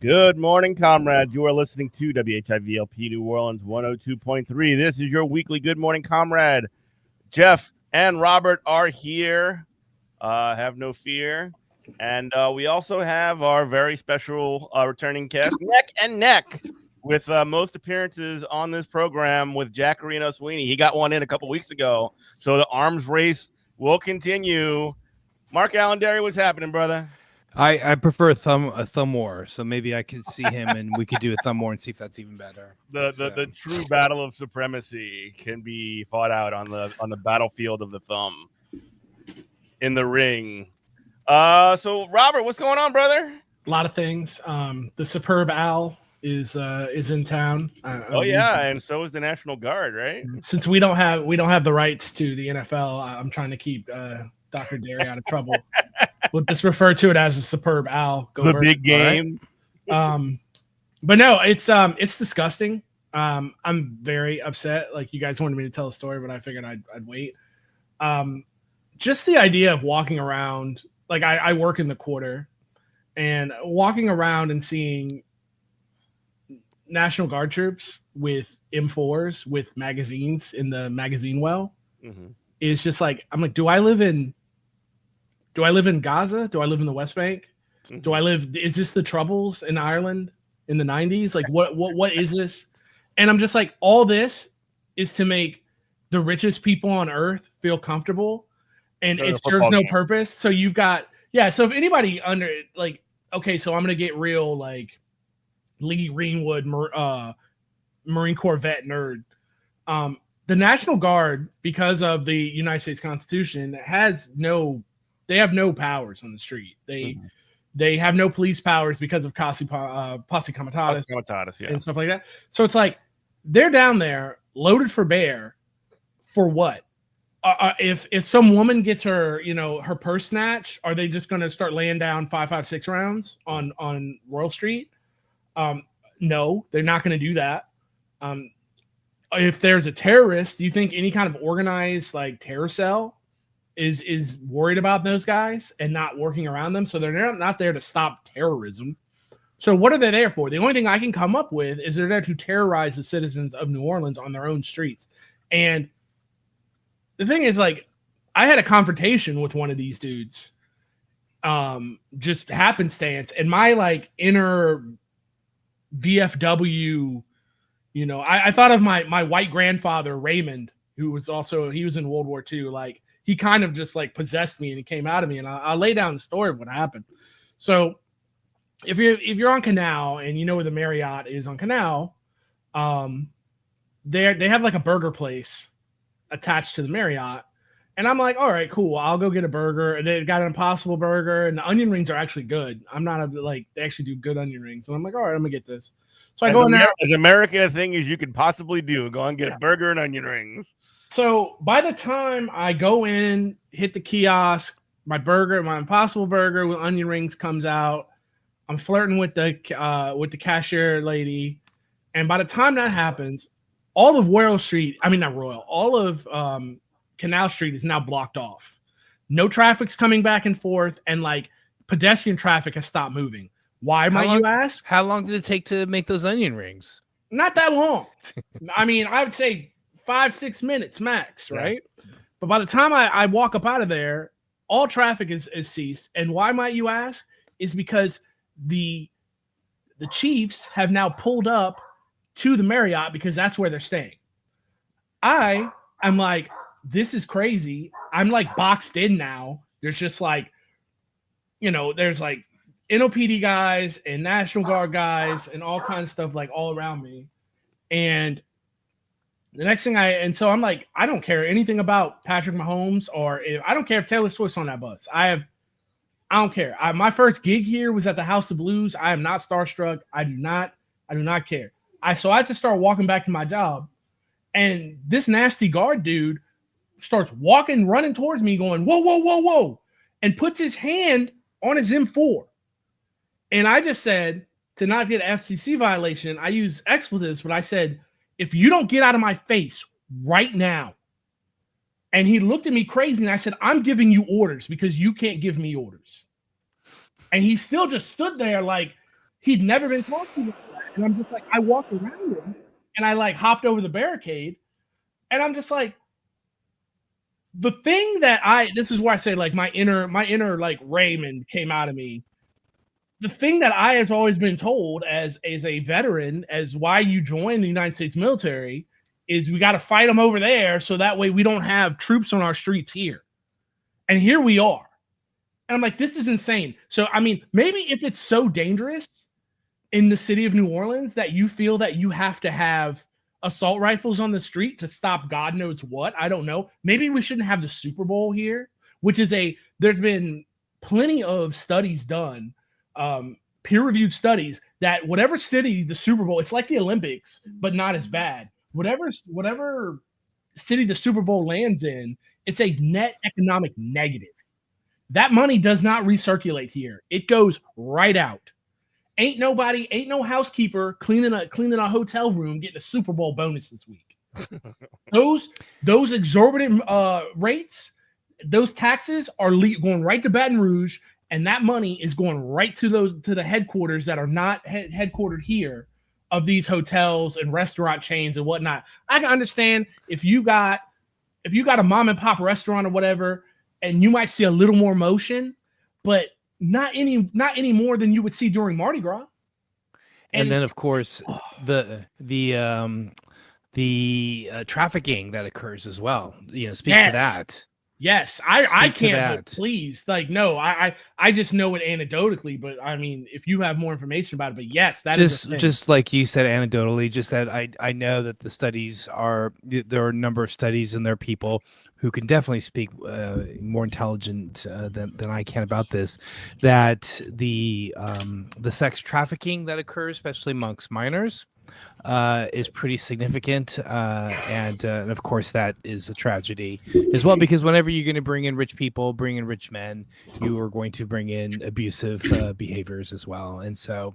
Good morning, comrades. You are listening to WHIVLP New Orleans 102.3. This is your weekly Good Morning Comrade. Jeff and Robert are here. Have no fear. And we also have our very special returning cast, neck and neck, with most appearances on this program with Jack Reno Sweeney. He got one in a couple weeks ago. So the arms race will continue. Mark Allendary, what's happening, brother? I prefer a thumb war, so maybe I could see him and we could do a thumb war and see if that's even better. The true battle of supremacy can be fought out on the battlefield of the thumb in the ring. So Robert, what's going on, brother? A lot of things. The superb Al is in town. And so is the National Guard, right? Since we don't have the rights to the NFL, I'm trying to keep Dr. Derry out of trouble. We'll just refer to it as a superb Al. The big game. Right? But no, it's disgusting. I'm very upset. Like, you guys wanted me to tell a story, but I figured I'd wait. Just the idea of walking around, like I work in the quarter, and walking around and seeing National Guard troops with M4s with magazines in the magazine well is just like, I'm like, do I live in Gaza? Do I live in the West Bank? Is this the Troubles in Ireland in the 90s? Like, what is this? And I'm just like, all this is to make the richest people on earth feel comfortable, and it serves no purpose. So you've got, so if anybody under, like, okay, so I'm going to get real, like, Lee Greenwood, Marine Corps vet nerd. The National Guard, because of the United States Constitution, they have no powers on the street. They have no police powers because of posse comitatus and stuff like that. So it's like, they're down there loaded for bear for what? If some woman gets her purse snatched, are they just going to start laying down 5.56 rounds on Royal Street? No, they're not going to do that. If there's a terrorist, do you think any kind of organized, like, terror cell is worried about those guys and not working around them? So they're not there to stop terrorism. So what are they there for? The only thing I can come up with is they're there to terrorize the citizens of New Orleans on their own streets. And the thing is, like, I had a confrontation with one of these dudes, just happenstance, and my, like, inner VFW, I thought of my white grandfather Raymond, who was he was in World War II. Like, he kind of just, like, possessed me, and he came out of me, and I'll lay down the story of what happened. So if you're on Canal and you know where the Marriott is on Canal, they have, like, a burger place attached to the Marriott, and I'm like, all right, cool, I'll go get a burger. They've got an Impossible Burger, and the onion rings are actually good. They actually do good onion rings, and I'm like, all right, I'm gonna get this. So I go in there. As American a thing as you could possibly do, go and get a burger and onion rings. So by the time I go in, hit the kiosk, my Impossible Burger with onion rings comes out. I'm flirting with the cashier lady, and by the time that happens, all of all of Canal Street is now blocked off. No traffic's coming back and forth, and, like, pedestrian traffic has stopped moving. Why, you ask? How long did it take to make those onion rings? Not that long. I mean, I would say 5-6 minutes max, right? Yeah. But by the time I walk up out of there, all traffic is ceased. And why, might you ask? Is because the Chiefs have now pulled up to the Marriott because that's where they're staying. I'm like, this is crazy. I'm, like, boxed in now. There's just, like, there's, like, NOPD guys and National Guard guys and all kinds of stuff, like, all around me. And The next thing so I'm like, I don't care anything about Patrick Mahomes I don't care if Taylor Swift's on that bus. I don't care. My first gig here was at the House of Blues. I am not starstruck. I do not care. So I just start walking back to my job, and this nasty guard dude starts running towards me, going, whoa, whoa, whoa, whoa, and puts his hand on his M4. And I just said, to not get an FCC violation, I use expletives, but I said, if you don't get out of my face right now. And he looked at me crazy, and I said, I'm giving you orders because you can't give me orders. And he still just stood there like he'd never been talking about that. And I'm just like, I walked around him, and I like hopped over the barricade, and I'm just like, the thing that this is where I say like my inner like Raymond came out of me. The thing that I has always been told as a veteran, as why you join the United States military, is we got to fight them over there so that way we don't have troops on our streets here. And here we are. And I'm like, this is insane. So, I mean, maybe if it's so dangerous in the city of New Orleans that you feel that you have to have assault rifles on the street to stop God knows what, I don't know. Maybe we shouldn't have the Super Bowl here, which is there's been plenty of studies done, peer-reviewed studies, that whatever city the Super Bowl, it's like the Olympics, but not as bad. Whatever city the Super Bowl lands in, it's a net economic negative. That money does not recirculate here. It goes right out. Ain't no housekeeper cleaning a hotel room getting a Super Bowl bonus this week. those exorbitant rates, those taxes are going right to Baton Rouge, and that money is going right to the headquarters that are not headquartered here of these hotels and restaurant chains and whatnot. I can understand if you got a mom and pop restaurant or whatever, and you might see a little more motion, but not any more than you would see during Mardi Gras. And then, of course, the trafficking that occurs as well. Speak to that. Yes, I can't. But please, like, no, I just know it anecdotally. But I mean, if you have more information about it, but yes, that is just like you said anecdotally. Just that I know that there are a number of studies, and there are people who can definitely speak more intelligent than I can about this. That the sex trafficking that occurs, especially amongst minors, is pretty significant, and of course that is a tragedy as well, because whenever you're going to bring in rich people, bring in rich men, you are going to bring in abusive behaviors as well. And so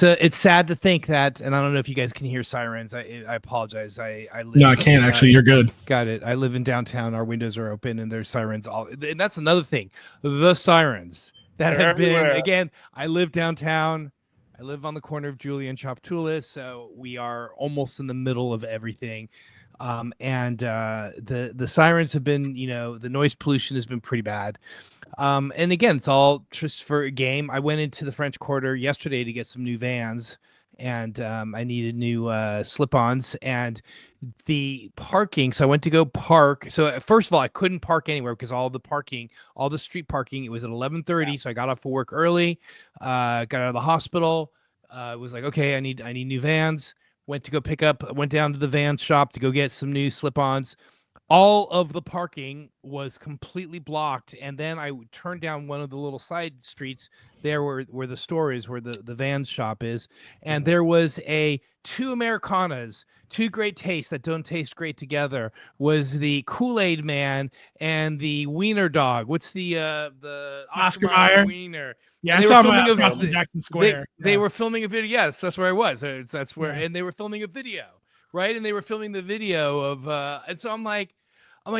it's sad to think that, and I don't know if you guys can hear sirens. I apologize. I live, no, I can't actually. You're good. Got it. I live in downtown. Our windows are open, and there's sirens all. And that's another thing. The sirens that have been, again, I live downtown. I live on the corner of Julia and Chaptula, so we are almost in the middle of everything. And the sirens have been, the noise pollution has been pretty bad. And again, it's all just for a game. I went into the French Quarter yesterday to get some new Vans, and I needed new slip-ons, and the parking. So I went to go park. So first of all, I couldn't park anywhere because all the street parking, it was at 11:30. Yeah. So I got off of work early, got out of the hospital. It was like, okay, I need new Vans. Went down to the Vans shop to go get some new slip-ons. All of the parking was completely blocked, and then I turned down one of the little side streets there where the store is, where the Vans shop is, and there was two Americanas, two great tastes that don't taste great together, was the Kool-Aid Man and the Wiener Dog. What's the Oscar Mayer Wiener? Yeah, I saw him across Jackson Square. They were filming a video. Yes, that's where I was. That's where, and they were filming a video. Right, and they were filming the video of, and so I'm like,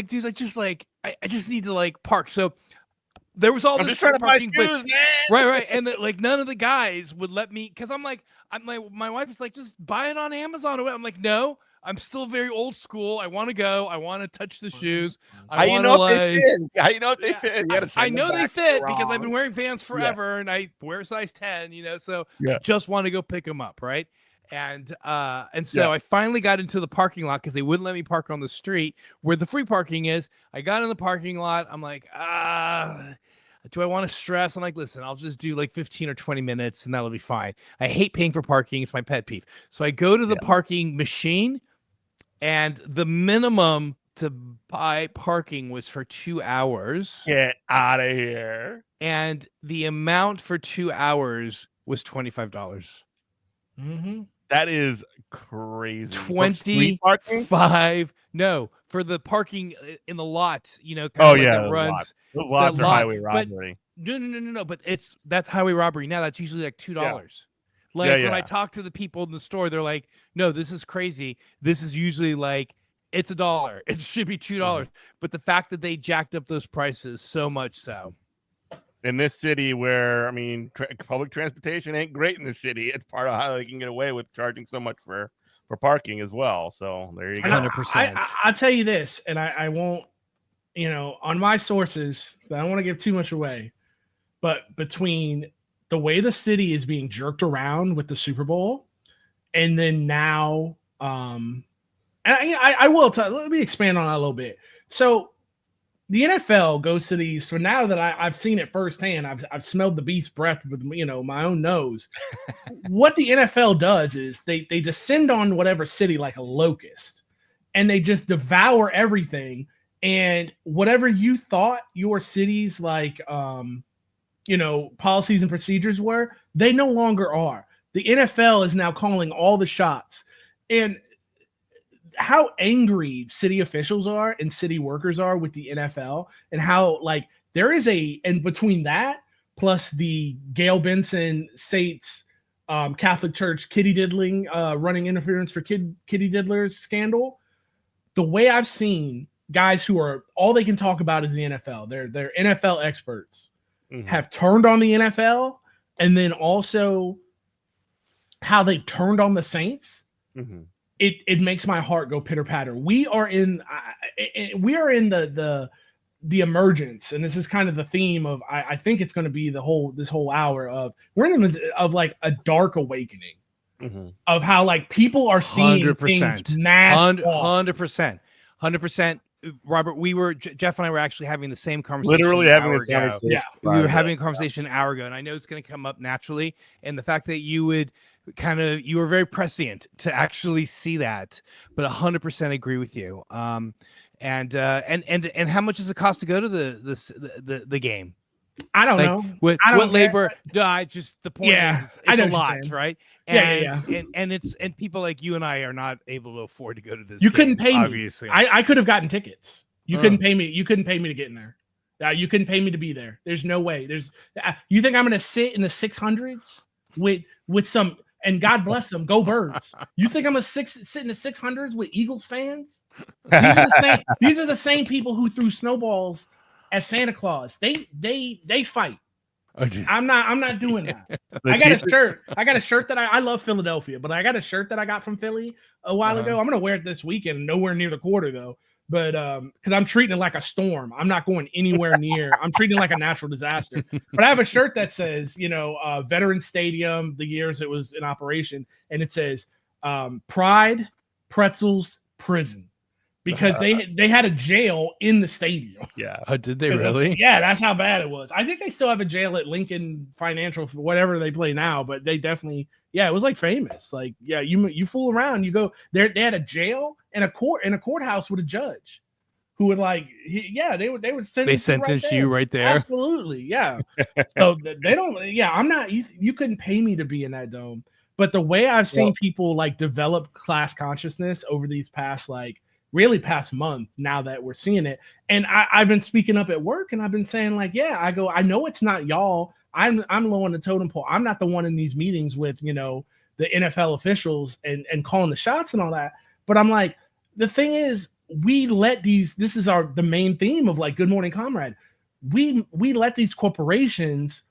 dude, I just need to park. So there was all this just trying to parking, buy shoes, man. Right, and none of the guys would let me, because my wife is like, just buy it on Amazon. I'm like, no, I'm still very old school. I want to go. I want to touch the shoes. How you know if they fit? I know they fit because I've been wearing Vans forever, and I wear a size 10. So I just want to go pick them up, right? And so I finally got into the parking lot because they wouldn't let me park on the street where the free parking is. I got in the parking lot. I'm like, do I want to stress? I'm like, listen, I'll just do 15 or 20 minutes and that'll be fine. I hate paying for parking. It's my pet peeve. So I go to the parking machine, and the minimum to buy parking was for 2 hours. Get out of here. And the amount for 2 hours was $25. Mm-hmm. That is crazy. For street parking? 25. No, for the parking in the lot, you know, Oh, like yeah. that runs. Those lots are lot, highway robbery. No. But that's highway robbery now. That's usually like $2. Yeah. Like Yeah, when I talk to the people in the store, they're like, "No, this is crazy. This is usually like it's $1. It should be $2." But the fact that they jacked up those prices so much so. In this city where, I mean, public transportation ain't great in the city. It's part of how they can get away with charging so much for parking as well. So there you go. 100%. I'll tell you this, and I won't, you know, on my sources, I don't want to give too much away, but between the way the city is being jerked around with the Super Bowl, and then now, and I will let me expand on that a little bit. So the NFL goes to these. So now that I've seen it firsthand, I've smelled the beast's breath with, you know, my own nose. What the NFL does is they descend on whatever city like a locust, and they just devour everything. And whatever you thought your city's like, you know, policies and procedures were, they no longer are. The NFL is now calling all the shots. And how angry city officials are and city workers are with the NFL, and how like there is and between that plus the Gail Benson Saints Catholic Church kitty diddling, running interference for kitty diddlers scandal, the way I've seen guys who are all they can talk about is the NFL. They're NFL experts. Have turned on the NFL, and then also how they've turned on the Saints. It makes my heart go pitter patter. We are in the emergence, and this is kind of the theme of I think it's going to be this whole hour of we're in the midst of like a dark awakening of how like people are seeing 100%. things mass 100%. Robert, Jeff and I were actually having the same conversation. Literally having this conversation. Yeah, we were having a conversation an hour ago, and I know it's going to come up naturally. And the fact that you were very prescient to actually see that, but 100% agree with you. And how much does it cost to go to the game? I don't know. What labor? Just the point is, it's a lot, right? And people like you and I are not able to afford to go to this. You couldn't pay me. Obviously, I could have gotten tickets. You couldn't pay me. You couldn't pay me to get in there. You couldn't pay me to be there. There's no way. You think I'm going to sit in the 600s with some? And God bless them, go Birds. You think I'm going to sit in the 600s with Eagles fans? These are the same people who threw snowballs at Santa Claus. They fight. Okay. I'm not doing that. I got a shirt. I got a shirt that I love Philadelphia, but I got a shirt that I got from Philly a while ago. I'm gonna wear it this weekend. Nowhere near the quarter though, but because I'm treating it like a storm. I'm not going anywhere near. I'm treating it like a natural disaster. But I have a shirt that says, Veteran Stadium, the years it was in operation, and it says Pride, Pretzels, Prison. Because they had a jail in the stadium. Yeah. Oh, did they really? Yeah, that's how bad it was. I think they still have a jail at Lincoln Financial for whatever they play now, but they definitely, it was like famous. Like, yeah, you fool around, you go there. They had a jail and a courthouse with a judge who would they would sentence you right there. Absolutely, yeah. So they don't. Yeah, I'm not. You couldn't pay me to be in that dome. But the way I've seen people like develop class consciousness over these past past month, now that we're seeing it, and I've been speaking up at work, and I've been saying I know it's not y'all. I'm low on the totem pole. I'm not the one in these meetings with the NFL officials and calling the shots and all that. But I'm like, the thing is, we let this is the main theme of Good Morning Comrade. We let these corporations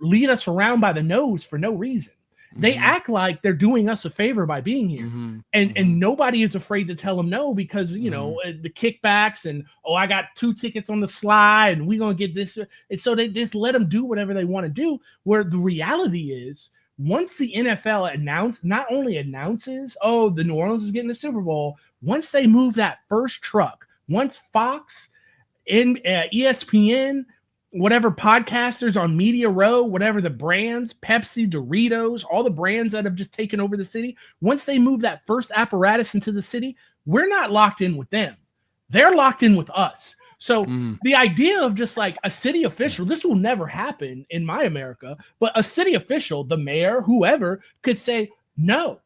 lead us around by the nose for no reason. They act like they're doing us a favor by being here, and nobody is afraid to tell them no because the kickbacks and I got 2 tickets on the slide and we're gonna get this, and so they just let them do whatever they want to do. Where the reality is, once the NFL not only announces, the New Orleans is getting the Super Bowl, once they move that first truck, once Fox and ESPN, whatever podcasters on Media Row, whatever the brands, Pepsi, Doritos, all the brands that have just taken over the city, once they move that first apparatus into the city, we're not locked in with them. They're locked in with us. So the idea of just like a city official, this will never happen in my America, but a city official, the mayor, whoever, could say, no,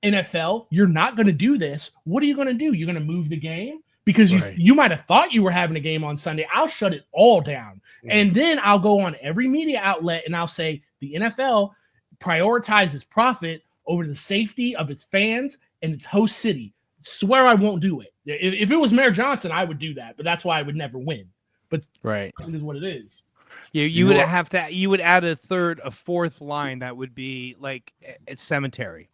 NFL, you're not going to do this. What are you going to do? You're going to move the game? Because you might have thought you were having a game on Sunday. I'll shut it all down. And then I'll go on every media outlet and I'll say the NFL prioritizes profit over the safety of its fans and its host city. Swear I won't do it. If it was Mayor Johnson, I would do that, but that's why I would never win. But it is what it is. You would have to. You would add a fourth line that would be like it's cemetery.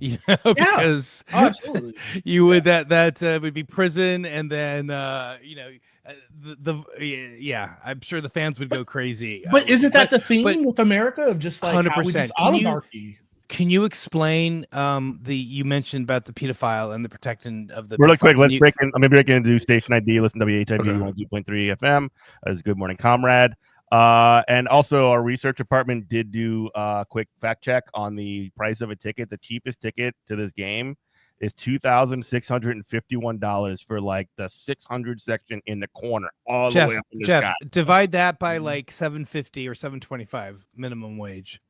You know, because absolutely. You would that would be prison, and then I'm sure the fans would go crazy. But isn't that the theme with America of just like 100%? Oligarchy? Can you explain you mentioned about the pedophile and the protecting of the really quick? Let me break into station ID. Listen to WHIV 102.3 FM as Good Morning Comrade. And also our research department did do a quick fact check on the price of a ticket. The cheapest ticket to this game is $2,651 for like the 600 section in the corner, all the way up in the sky. Divide that by like $7.50 or $7.25 minimum wage.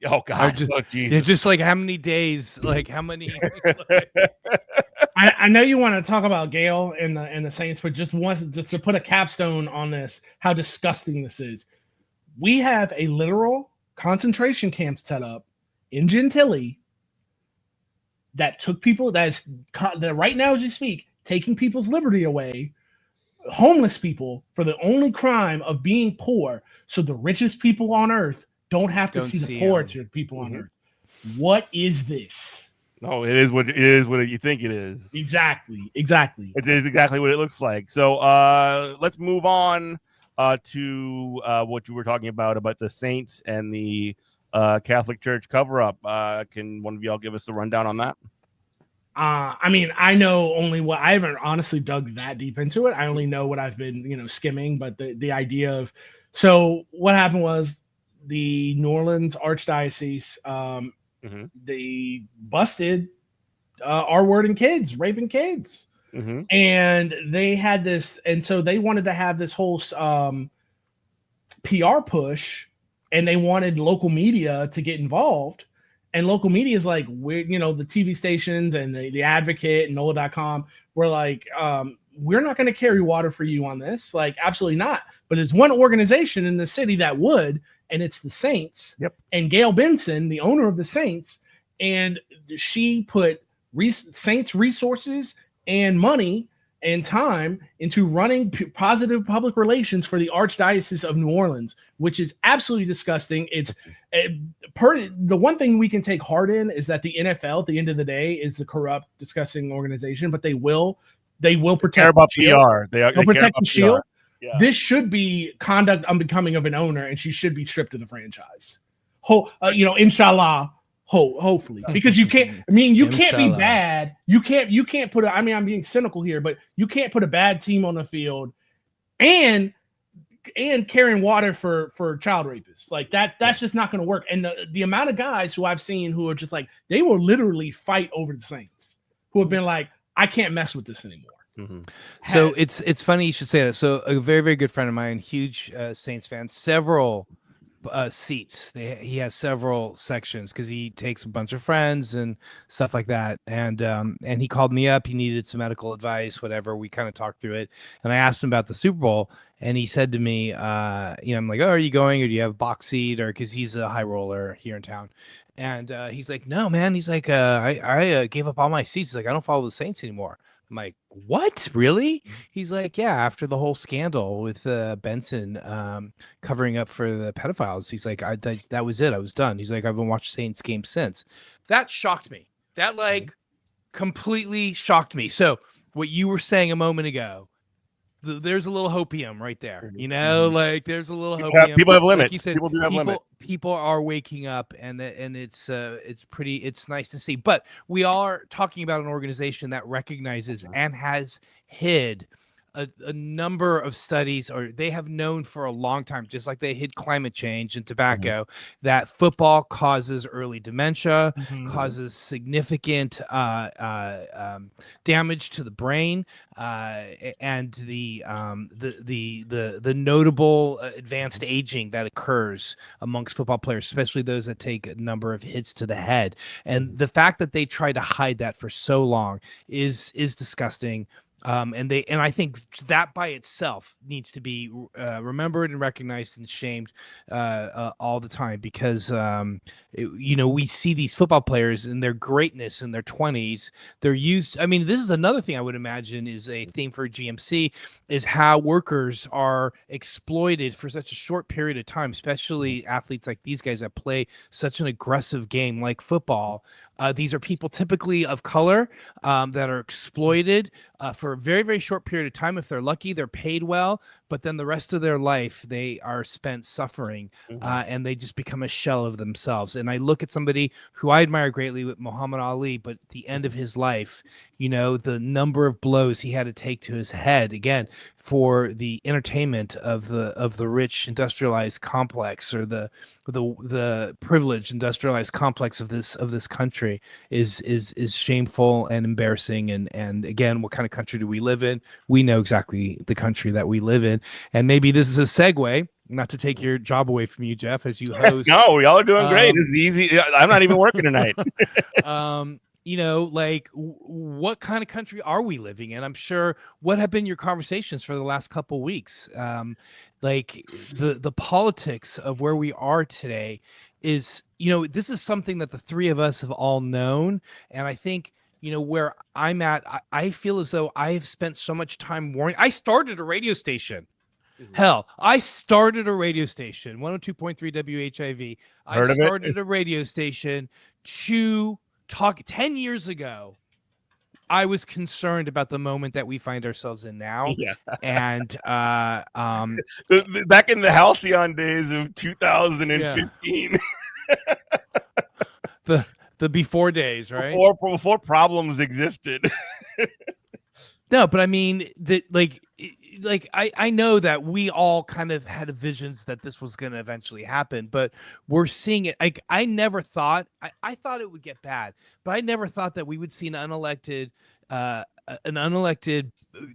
Oh God! It's just like how many days? Like how many? I know you want to talk about Gale and the Saints, but just to put a capstone on this, how disgusting this is. We have a literal concentration camp set up in Gentilly that took people. That right now as you speak, taking people's liberty away, homeless people for the only crime of being poor. So the richest people on earth don't have to see the poorest people on earth. What is this? No, it is what you think it is. Exactly. It is exactly what it looks like. So let's move on to what you were talking about the Saints and the Catholic Church cover-up. Can one of y'all give us a rundown on that? I mean, I know only what I haven't honestly dug that deep into it. I only know what I've been, skimming, but the idea of what happened was the New Orleans Archdiocese, they busted R-wording kids, raping kids. And they had this, and so they wanted to have this whole PR push, and they wanted local media to get involved. And local media is like, we're, the TV stations and the Advocate and NOLA.com were like, we're not going to carry water for you on this. Like, absolutely not. But there's one organization in the city that would, and it's the Saints. Yep. And Gail Benson, the owner of the Saints, and she put Saints resources and money and time into running positive public relations for the Archdiocese of New Orleans, which is absolutely disgusting. It's the one thing we can take heart in is that the NFL at the end of the day is the corrupt, disgusting organization, but they will protect care about PR. They'll protect the shield. Yeah. This should be conduct unbecoming of an owner, and she should be stripped of the franchise. Inshallah. Hopefully, because you can't. I mean, you can't be bad. You can't put. I'm being cynical here, but you can't put a bad team on the field, and carrying water for child rapists like that. That's just not going to work. And the amount of guys who I've seen who are just like they will literally fight over the Saints, who have been like, I can't mess with this anymore. So it's funny you should say that. So a very, very good friend of mine, huge Saints fan, several seats. He has several sections because he takes a bunch of friends and stuff like that. And he called me up. He needed some medical advice, whatever. We kind of talked through it. And I asked him about the Super Bowl. And he said to me, I'm like, oh, are you going, or do you have a box seat? Or because he's a high roller here in town. And he's like, no, man. He's like, I gave up all my seats. He's like, I don't follow the Saints anymore. I'm like, what? Really? He's like, yeah, after the whole scandal with Benson covering up for the pedophiles, he's like, that was it. I was done. He's like, I haven't watched Saints games since. That shocked me. That completely shocked me. So what you were saying a moment ago, there's a little hopium right there. Like there's a little hopium. People have limits. Like you said, people do have limits. People are waking up, and it's nice to see. But we are talking about an organization that recognizes and has hid a number of studies, or they have known for a long time, just like they hid climate change and tobacco, that football causes early dementia, causes significant damage to the brain, and the notable advanced aging that occurs amongst football players, especially those that take a number of hits to the head. And the fact that they tried to hide that for so long is disgusting. And I think that by itself needs to be remembered and recognized and shamed all the time, because we see these football players in their greatness in their 20s. They're used. I mean, this is another thing I would imagine is a theme for GMC, is how workers are exploited for such a short period of time, especially athletes like these guys that play such an aggressive game like football. These are people typically of color that are exploited for a very, very short period of time. If they're lucky, they're paid well, but then the rest of their life, they are spent suffering, and they just become a shell of themselves. And I look at somebody who I admire greatly with Muhammad Ali, but at the end of his life, the number of blows he had to take to his head, again, for the entertainment of the rich industrialized complex, or the privileged industrialized complex of this country, is shameful and embarrassing. And again, what kind of country do we live in? We know exactly the country that we live in. And maybe this is a segue, not to take your job away from you, Jeff, as you host. No, y'all are doing great. This is easy. I'm not even working tonight. What kind of country are we living in? I'm sure. What have been your conversations for the last couple weeks? The politics of where we are today is, this is something that the three of us have all known. And I think, where I'm at, I feel as though I have spent so much time warning. I started a radio station. Hell, I started a radio station, 102.3 WHIV. I started a radio station to talk 10 years ago. I was concerned about the moment that we find ourselves in now. Yeah. And back in the halcyon days of 2015. The before days, right? Before problems existed. No, but I mean that, I know that we all kind of had visions that this was going to eventually happen, but we're seeing it. I never thought, I thought it would get bad, but I never thought that we would see an unelected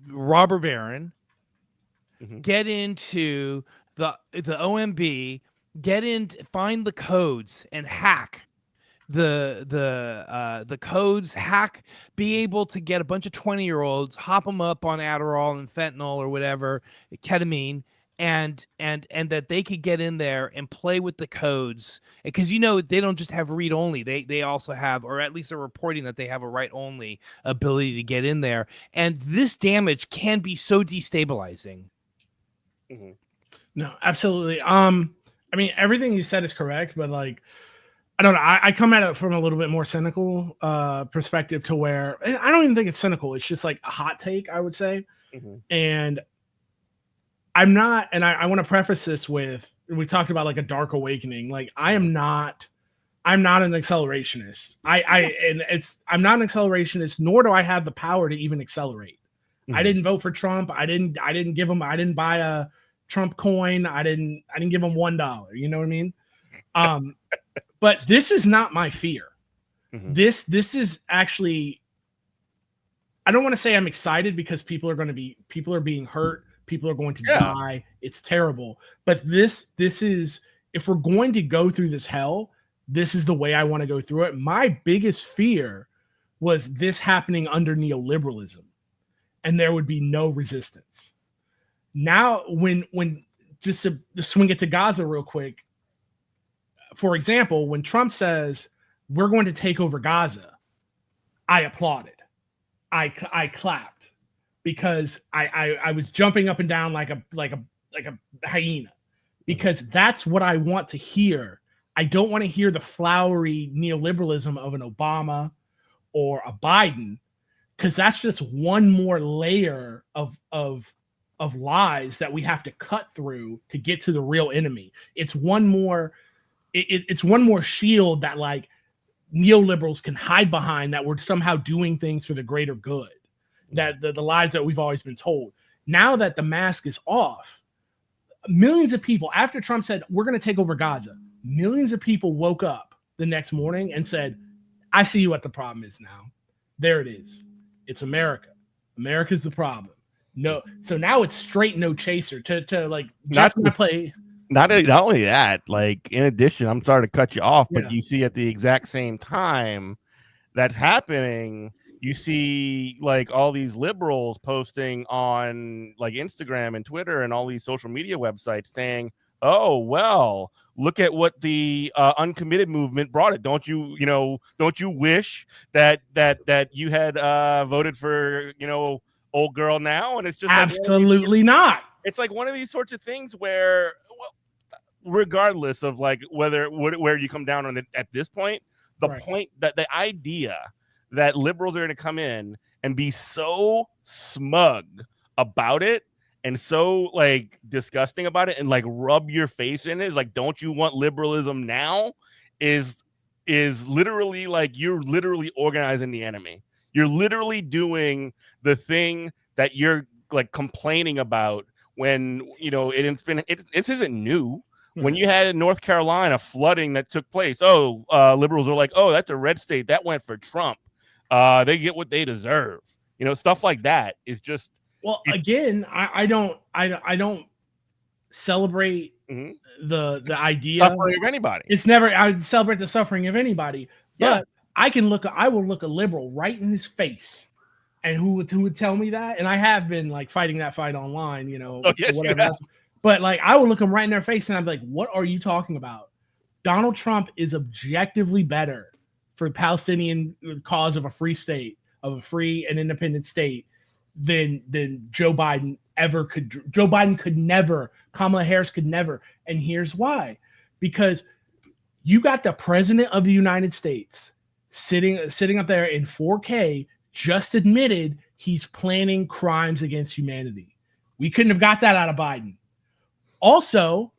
robber baron get into the OMB, find the codes and hack the codes, be able to get a bunch of 20-year-olds, hop them up on Adderall and fentanyl or whatever, ketamine, and that they could get in there and play with the codes, because they don't just have read only, they also have, or at least they're reporting that they have a write only ability to get in there, and this damage can be so destabilizing. No, absolutely. I mean, everything you said is correct, but I don't know. I come at it from a little bit more cynical perspective, to where I don't even think it's cynical. It's just like a hot take, I would say. And I'm not, and I want to preface this with, we talked about a dark awakening. I'm not an accelerationist. I'm not an accelerationist, nor do I have the power to even accelerate. I didn't vote for Trump. I didn't buy a Trump coin. I didn't give him $1. You know what I mean? But this is not my fear. This is actually, I don't want to say I'm excited, because people are being hurt. People are going to die. It's terrible. But this is, if we're going to go through this hell, this is the way I want to go through it. My biggest fear was this happening under neoliberalism, and there would be no resistance. Now, when just to swing it to Gaza real quick, for example, when Trump says we're going to take over Gaza, I applauded. I clapped, because I was jumping up and down like a hyena, because that's what I want to hear. I don't want to hear the flowery neoliberalism of an Obama or a Biden, because that's just one more layer of lies that we have to cut through to get to the real enemy. It's one more. It's one more shield that neoliberals can hide behind, that we're somehow doing things for the greater good, that the lies that we've always been told. Now that the mask is off, millions of people, after Trump said, we're going to take over Gaza, millions of people woke up the next morning and said, I see what the problem is now. There it is. It's America. America's the problem. No. So now it's straight no chaser to like Jeff and I play. Not only that, like in addition, I'm sorry to cut you off, but Yeah. you see at the exact same time that's happening, you see like all these liberals posting on like Instagram and Twitter and all these social media websites saying, oh, well, look at what the uncommitted movement brought it. Don't you wish that you had voted for, old girl now? And it's just absolutely not. It's like one of these sorts of things where, well, regardless of like where you come down on it at this point, the point that the idea that liberals are going to come in and be so smug about it and so like disgusting about it and like rub your face in it, is like, don't you want liberalism now? Is literally like you're literally organizing the enemy. You're literally doing the thing that you're like complaining about when it isn't new. When you had in North Carolina flooding that took place, liberals are like, oh, that's a red state that went for Trump. They get what they deserve. Stuff like that is just. Well, again, I don't celebrate the idea suffering of anybody. It's never. I would celebrate the suffering of anybody, but I will look a liberal right in his face, and who would tell me that? And I have been like fighting that fight online, whatever. But like, I would look them right in their face and I'd be like, what are you talking about? Donald Trump is objectively better for the Palestinian cause of a free state, of a free and independent state than Joe Biden ever could. Joe Biden could never, Kamala Harris could never. And here's why. Because you got the president of the United States sitting up there in 4K, just admitted he's planning crimes against humanity. We couldn't have got that out of Biden. Also,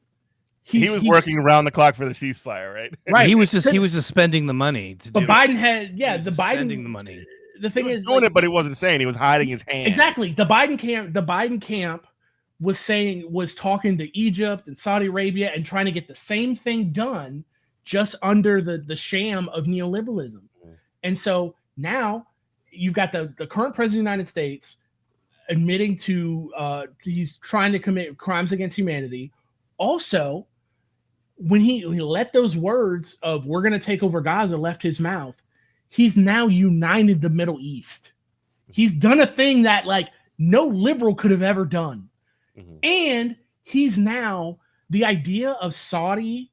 he was working around the clock for the ceasefire, right? Right. He was just spending the money. But Biden had, spending the money. The thing is, doing it, but he wasn't saying. He was hiding his hand. Exactly. The Biden camp was talking to Egypt and Saudi Arabia and trying to get the same thing done, just under the sham of neoliberalism. And so now you've got the current president of the United States admitting to he's trying to commit crimes against humanity. Also, when he let those words of "we're going to take over Gaza" left his mouth, he's now united the Middle East. He's done a thing that like no liberal could have ever done. And he's now, the idea of Saudi,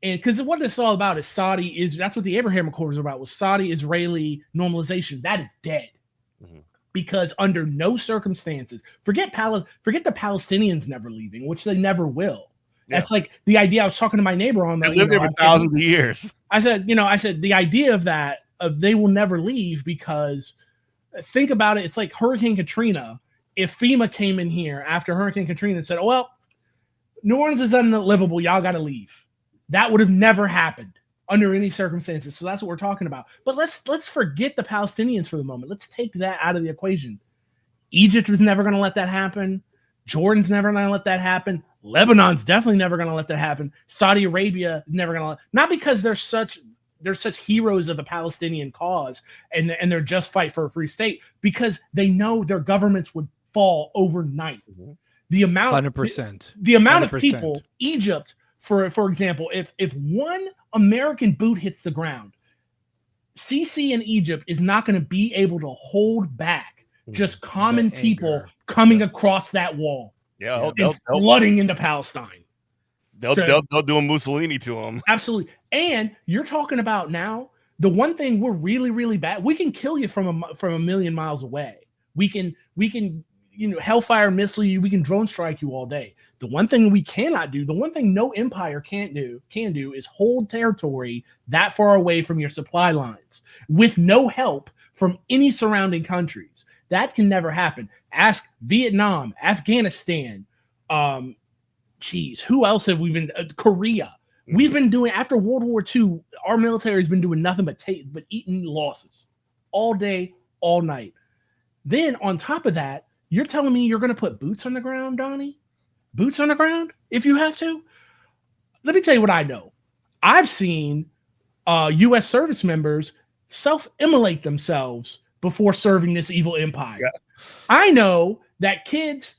and because what this is all about is that's what the Abraham Accords are about, was Saudi-Israeli normalization. That is dead. Because under no circumstances, forget the Palestinians never leaving, which they never will. Yeah. That's like the idea. I was talking to my neighbor on that. They lived there for thousands of years. I said the idea of that, they will never leave, because think about it. It's like Hurricane Katrina. If FEMA came in here after Hurricane Katrina and said, oh, well, New Orleans is unlivable, y'all got to leave. That would have never happened under any circumstances. So that's what we're talking about. But let's forget the Palestinians for the moment. Let's take that out of the equation. Egypt was never going to let that happen. Jordan's never going to let that happen. Lebanon's definitely never going to let that happen. Saudi Arabia never going to let, not because they're such heroes of the Palestinian cause and they're just fight for a free state, because they know their governments would fall overnight. The amount 100%. The amount 100%. Of people, Egypt, for example, if one American boot hits the ground, Sisi in Egypt is not going to be able to hold back just common people coming across that wall, flooding into Palestine. They'll do a Mussolini to them. Absolutely. And you're talking about now, the one thing we're really, really bad, we can kill you from a million miles away. We can hellfire missile you, we can drone strike you all day. The one thing we cannot do, the one thing no empire can do is hold territory that far away from your supply lines with no help from any surrounding countries. That can never happen. Ask Vietnam, Afghanistan, who else have we been? Korea. We've been doing, after World War II, our military has been doing nothing but eating losses all day, all night. Then on top of that, You're telling me you're going to put boots on the ground, Donnie? Boots on the ground if you have to? Let me tell you what I know. I've seen U.S. service members self-immolate themselves before serving this evil empire. Yeah. I know that kids,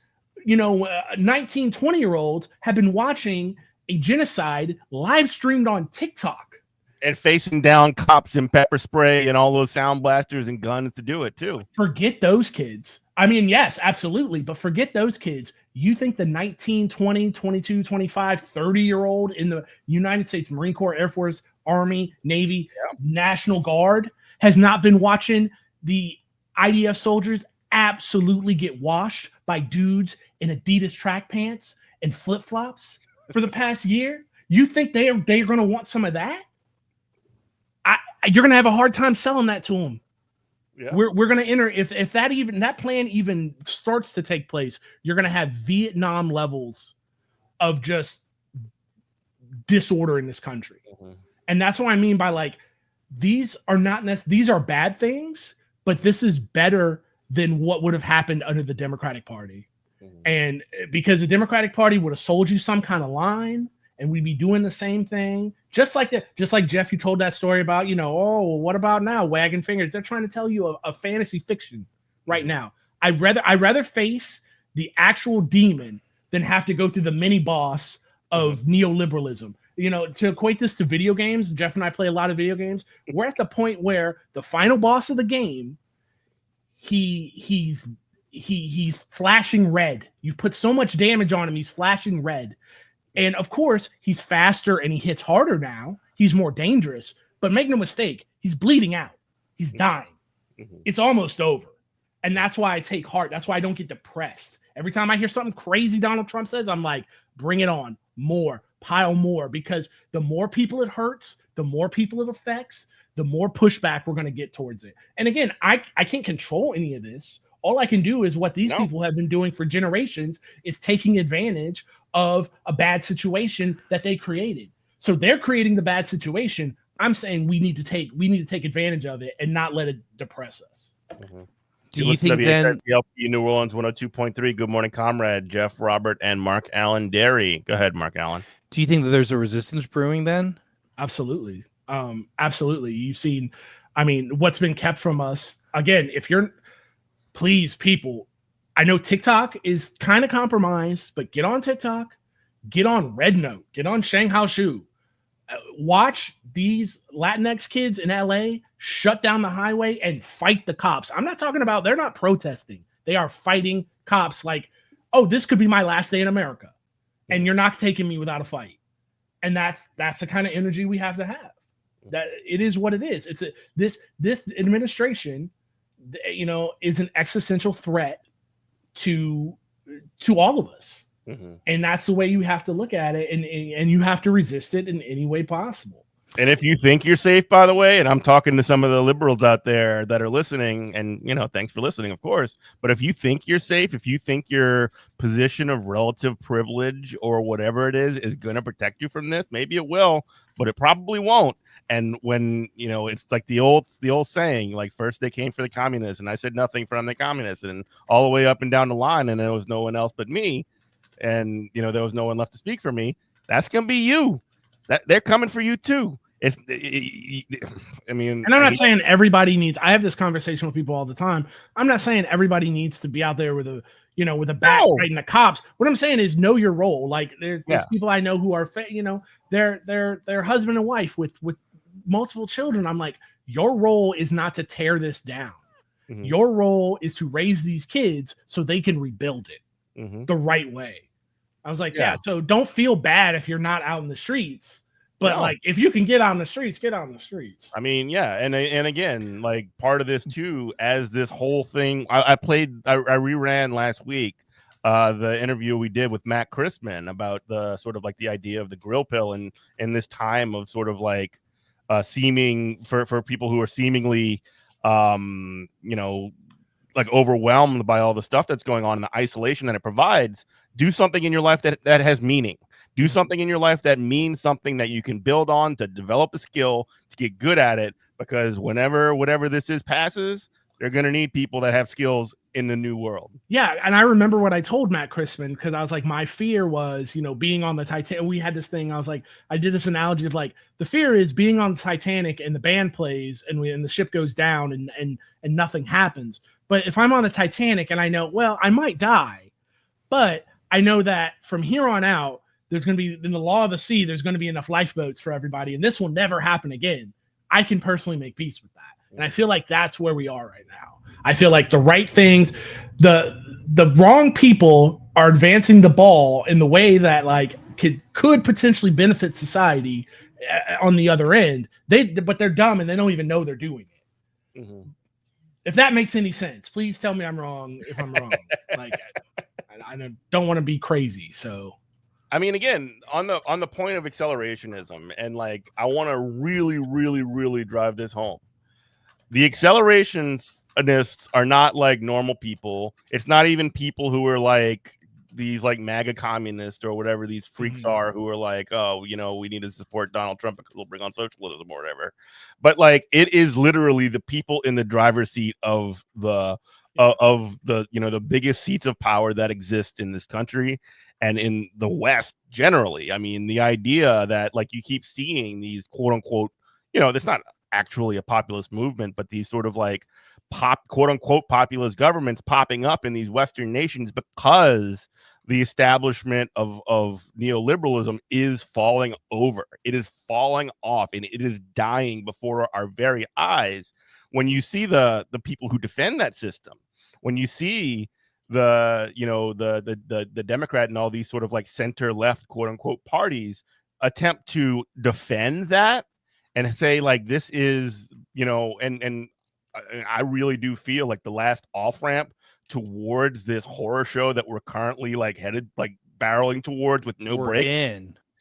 19, 20-year-olds have been watching a genocide live streamed on TikTok. And facing down cops and pepper spray and all those sound blasters and guns to do it too. Forget those kids. I mean, yes, absolutely. But forget those kids. You think the 19, 20, 22, 25, 30-year-old in the United States Marine Corps, Air Force, Army, Navy, National Guard has not been watching the IDF soldiers absolutely get washed by dudes in Adidas track pants and flip-flops for the past year? You think they're going to want some of that? You're going to have a hard time selling that to them. Yeah. We're going to enter if that plan even starts to take place, you're going to have Vietnam levels of just disorder in this country. Mm-hmm. And that's what I mean by like, these are bad things, but this is better than what would have happened under the Democratic Party. Mm-hmm. And because the Democratic Party would have sold you some kind of line and we'd be doing the same thing. Just like Jeff, you told that story about, what about now? Wagging fingers. They're trying to tell you a fantasy fiction right now. I'd rather face the actual demon than have to go through the mini boss of neoliberalism. To equate this to video games, Jeff and I play a lot of video games. We're at the point where the final boss of the game, he's flashing red. You've put so much damage on him, he's flashing red. And of course, he's faster and he hits harder now. He's more dangerous. But make no mistake, he's bleeding out. He's dying. Mm-hmm. It's almost over. And that's why I take heart. That's why I don't get depressed. Every time I hear something crazy Donald Trump says, I'm like, bring it on. More. Pile more. Because the more people it hurts, the more people it affects, the more pushback we're going to get towards it. And again, I can't control any of this. All I can do is what these people have been doing for generations is taking advantage of a bad situation that they created. So they're creating the bad situation. I'm saying we need to take advantage of it and not let it depress us. Mm-hmm. Do you think then New Orleans 102.3? Good morning, comrade Jeff, Robert, and Mark Allen Derry. Go ahead, Mark Allen. Do you think that there's a resistance brewing then? Absolutely. Absolutely. You've seen, what's been kept from us. Again, please, people, I know TikTok is kind of compromised, but get on TikTok, get on Red Note, get on Shanghai Shu. Watch these Latinx kids in LA shut down the highway and fight the cops. I'm not talking about, they're not protesting. They are fighting cops like, oh, this could be my last day in America. And you're not taking me without a fight. And that's the kind of energy we have to have. That it is what it is. It's this administration, is an existential threat to all of us. Mm-hmm. And that's the way you have to look at it. And you have to resist it in any way possible. And if you think you're safe, by the way, and I'm talking to some of the liberals out there that are listening, and, thanks for listening, of course. But if you think you're safe, if you think your position of relative privilege or whatever it is going to protect you from this, maybe it will, but it probably won't. And when, it's like the old saying, like first they came for the communists and I said nothing from the communists and all the way up and down the line. And there was no one else but me. And, there was no one left to speak for me. That's going to be you. That they're coming for you too. And I'm not saying everybody needs. I have this conversation with people all the time. I'm not saying everybody needs to be out there with a bat fighting the cops. What I'm saying is know your role. Like there's people I know who are, they're husband and wife with multiple children. I'm like, your role is not to tear this down. Mm-hmm. Your role is to raise these kids so they can rebuild it the right way. I was like, so don't feel bad if you're not out in the streets, but like if you can get on the streets, get on the streets. And again, like part of this too, as this whole thing, I reran last week the interview we did with Matt Christman about the sort of like the idea of the grill pill and in this time of sort of like seeming for people who are seemingly like overwhelmed by all the stuff that's going on and the isolation that it provides. Do something in your life that has meaning. Do something in your life that means something that you can build on to develop a skill, to get good at it. Because whatever this passes, they're going to need people that have skills in the new world. Yeah, and I remember what I told Matt Christman, because I was like, my fear was, being on the Titanic. We had this thing. I was like, I did this analogy of like, the fear is being on the Titanic and the band plays and the ship goes down and nothing happens. But if I'm on the Titanic and I know, well, I might die, but I know that from here on out, there's going to be, in the law of the sea, there's going to be enough lifeboats for everybody, and this will never happen again. I can personally make peace with that. And I feel like that's where we are right now. I feel like the right things, the wrong people are advancing the ball in the way that like could potentially benefit society on the other end. But they're dumb and they don't even know they're doing it. Mm-hmm. If that makes any sense, please tell me I'm wrong. If I'm wrong, like I don't want to be crazy. So, I mean, again, on the point of accelerationism, and like I want to really, really, really drive this home. The accelerationists are not like normal people. It's not even people who are like these like MAGA communists or whatever these freaks are who are like, oh, we need to support Donald Trump because we'll bring on socialism or whatever. But like, it is literally the people in the driver's seat of the the biggest seats of power that exist in this country and in the West generally. I mean, the idea that like you keep seeing these quote unquote, it's not actually a populist movement, but these sort of like quote unquote populist governments popping up in these Western nations because the establishment of neoliberalism is falling over. It is falling off and it is dying before our very eyes. When you see the people who defend that system, when you see the Democrat and all these sort of like center left quote unquote parties attempt to defend that and say like this is, and I really do feel like the last off ramp towards this horror show that we're currently like headed, like barreling towards with no break.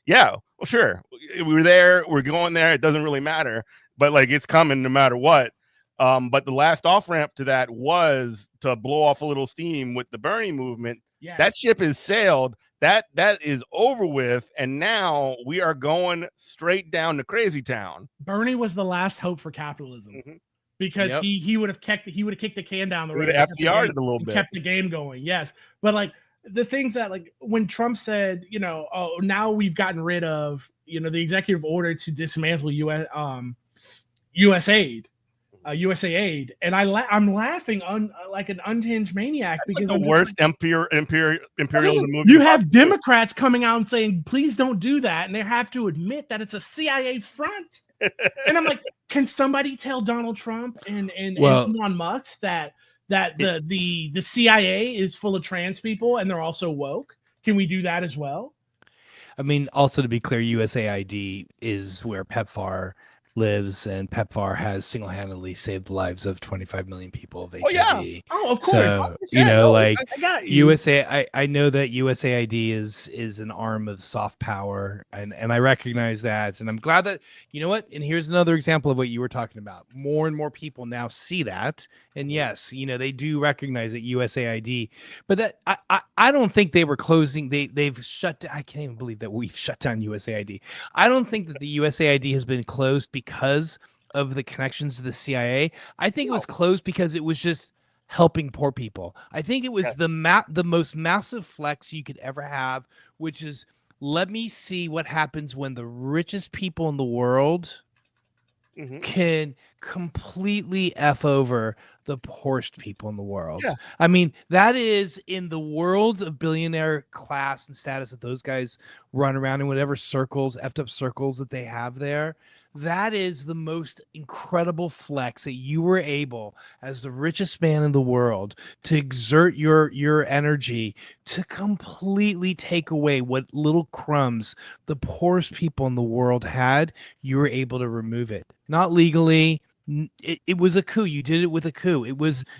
Yeah, well, sure. We're there. We're going there. It doesn't really matter, but like it's coming no matter what. But the last off ramp to that was to blow off a little steam with the Bernie movement. Yes. That ship is sailed. That is over with, and now we are going straight down to crazy town. Bernie was the last hope for capitalism because he would have kicked the can down the road. FDR'd it a little bit, kept the game going. Yes, but like the things that like when Trump said, oh, now we've gotten rid of the executive order to dismantle USAID. USAID, and I'm laughing like an unhinged maniac. That's because like the worst imperialism movie. You have Democrats coming out and saying, "Please don't do that," and they have to admit that it's a CIA front. And I'm like, can somebody tell Donald Trump and Elon Musk that the CIA is full of trans people and they're also woke? Can we do that as well? I mean, also to be clear, USAID is where PEPFAR lives, and PEPFAR has single-handedly saved the lives of 25 million people of HIV. Oh, yeah. Oh, of course. So, I know that USAID is an arm of soft power, and I recognize that, and I'm glad that, and here's another example of what you were talking about. More and more people now see that, and yes, they do recognize that USAID, but that I don't think they were closing. They've shut down. I can't even believe that we've shut down USAID. I don't think that the USAID has been closed because of the connections to the CIA. I think it was closed because it was just helping poor people. I think it was the most massive flex you could ever have, which is let me see what happens when the richest people in the world can completely F over the poorest people in the world. Yeah. I mean, that is in the world of billionaire class and status that those guys run around in whatever circles, effed up circles that they have there. That is the most incredible flex that you were able, as the richest man in the world, to exert your energy to completely take away what little crumbs the poorest people in the world had. You were able to remove it, not legally. It was a coup. You did it with a coup.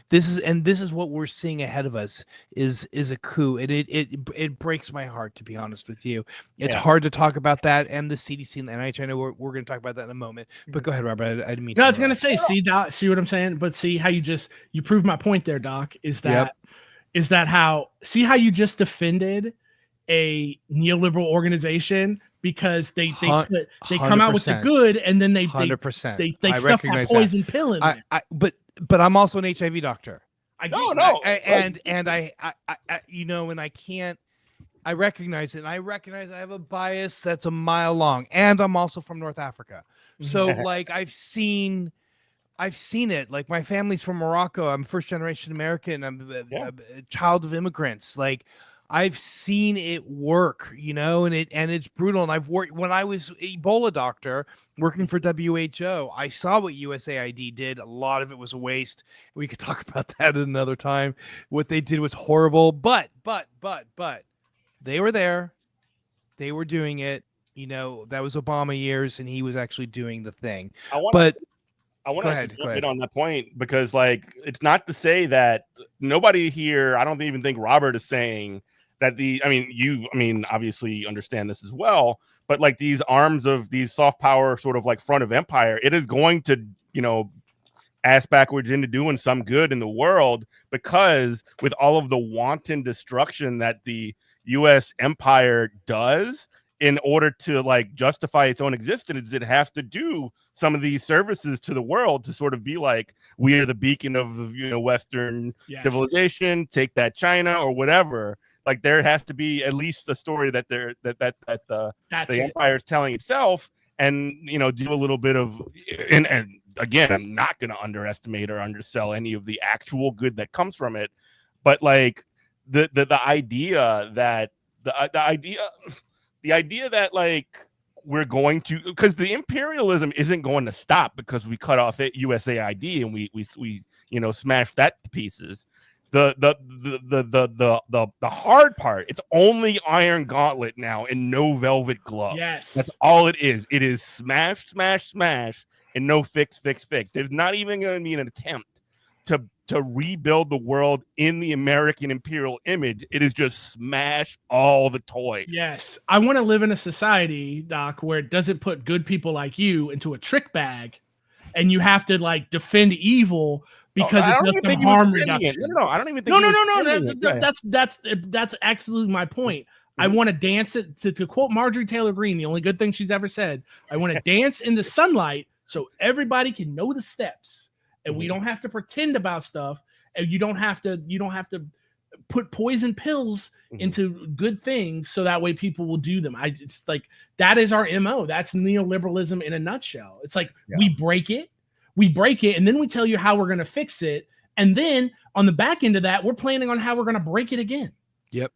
This is what we're seeing ahead of us is a coup. And it breaks my heart, to be honest with you. It's hard to talk about that and the CDC and the NIH. I know we're going to talk about that in a moment, but go ahead, Robert. I didn't mean. No, I was going to say, see, Doc, see what I'm saying? But see how you proved my point there, Doc. Is that how you just defended a neoliberal organization? Because they come out with the good, and then they 100%. They stuff that poison pill in there. But I'm also an HIV doctor. I No, get no. and I you know, and I can't. I recognize it, and I recognize I have a bias that's a mile long, and I'm also from North Africa, so like I've seen it. Like my family's from Morocco. I'm first generation American. I'm a child of immigrants. Like I've seen it work, you know, and it's brutal. And I've worked when I was Ebola doctor working for WHO. I saw what USAID did. A lot of it was a waste. We could talk about that at another time. What they did was horrible, but they were there. They were doing it. You know, that was Obama years, and he was actually doing the thing. I want to jump in on that point because, like, it's not to say that nobody here, I don't even think Robert is saying that obviously understand this as well, but like these arms of these soft power sort of like front of empire, it is going to, you know, ass backwards into doing some good in the world, because with all of the wanton destruction that the U.S. empire does in order to like justify its own existence, it has to do some of these services to the world to sort of be like, we are the beacon of, you know, Western civilization, take that China or whatever. Like there has to be at least a story that the empire is telling itself, and, you know, do a little bit of, and again, I'm not going to underestimate or undersell any of the actual good that comes from it, but like the idea that the idea that like we're going to, because the imperialism isn't going to stop because we cut off USAID and we you know, smashed that to pieces. The hard part, it's only iron gauntlet now and no velvet glove. Yes, that's all it is. It is smash, and no fix. There's not even going to be an attempt to rebuild the world in the American imperial image. It is just smash all the toys. Yes, I want to live in a society, Doc, where it doesn't put good people like you into a trick bag, and you have to like defend evil because it does some harm reduction. No, I don't even think. No. That's absolutely my point. Mm-hmm. I want to dance it to quote Marjorie Taylor Greene, the only good thing she's ever said. I want to dance in the sunlight so everybody can know the steps, and we don't have to pretend about stuff, and you don't have to put poison pills into good things so that way people will do them. It's like that is our MO. That's neoliberalism in a nutshell. It's like we break it, and then we tell you how we're going to fix it, and then on the back end of that, we're planning on how we're going to break it again. Yep.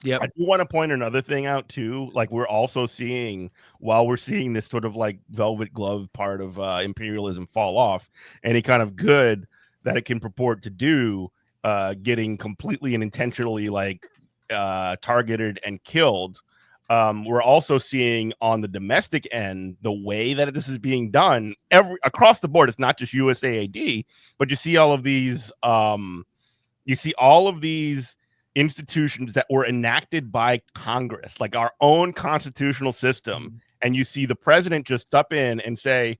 I do want to point another thing out too. Like we're also seeing, while we're seeing this sort of like velvet glove part of imperialism fall off, any kind of good that it can purport to do, getting completely and intentionally like targeted and killed. We're also seeing on the domestic end the way that this is being done across the board. It's not just USAID, but you see all of these. Institutions that were enacted by Congress, like our own constitutional system, and you see the president just step in and say,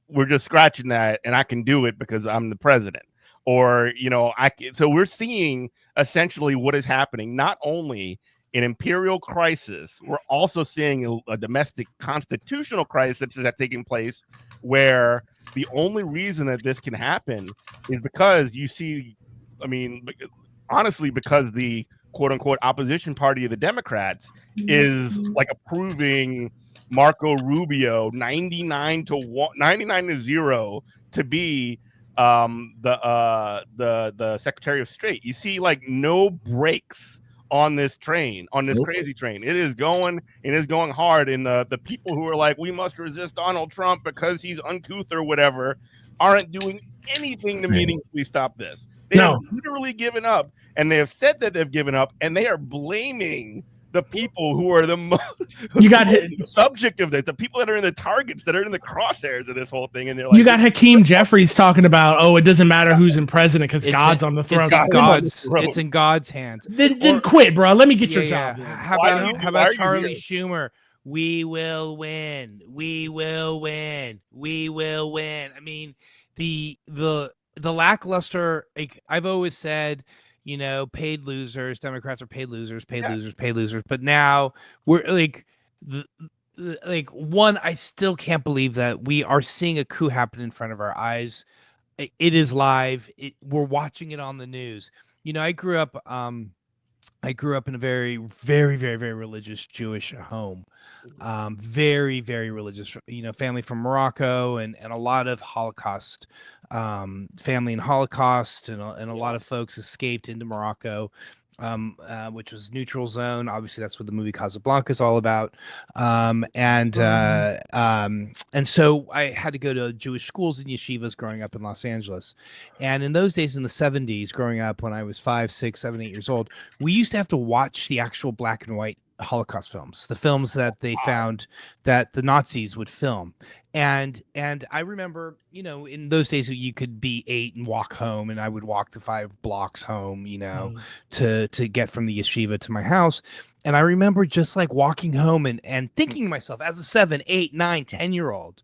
"We're just scratching that, and I can do it because I'm the president." Or, you know, so we're seeing essentially what is happening, not only an imperial crisis, we're also seeing a domestic constitutional crisis that's taking place, where the only reason that this can happen is because you see, honestly, because the quote unquote opposition party of the Democrats is like approving Marco Rubio 99-0 to be the Secretary of State. You see like no brakes on this train, on this crazy train. It is going hard, and the people who are like, we must resist Donald Trump because he's uncouth or whatever, aren't doing anything to meaningfully stop this. They have literally given up, and they have said that they've given up, and they are blaming the people who are the most subject of this, the people that are in the targets, that are in the crosshairs of this whole thing. And they're like, you got Hakeem Jeffries talking about, it doesn't matter who's in president because God's on the throne. It's in God's hands. Then quit, bro. Let me get your job. How about Charlie Schumer? We will win. We will win. We will win. I mean, the lackluster, like I've always said, you know, paid losers. Democrats are paid losers. But now we're like, I still can't believe that we are seeing a coup happen in front of our eyes. It is live. We're watching it on the news. I grew up in a very, very, very, very religious Jewish home. Very, very religious, family from Morocco, and a lot of Holocaust, family in Holocaust, and a lot of folks escaped into Morocco, which was neutral zone. Obviously, that's what the movie Casablanca is all about. And so I had to go to Jewish schools and yeshivas growing up in Los Angeles. And in those days, in the 70s, growing up when I was 5, 6, 7, 8 years old, we used to have to watch the actual black and white Holocaust films, the films that they found that the Nazis would film. And I remember, in those days you could be 8 and walk home, and I would walk the 5 blocks home, to get from the yeshiva to my house. And I remember just like walking home and thinking to myself as a 7, 8, 9, 10-year-old,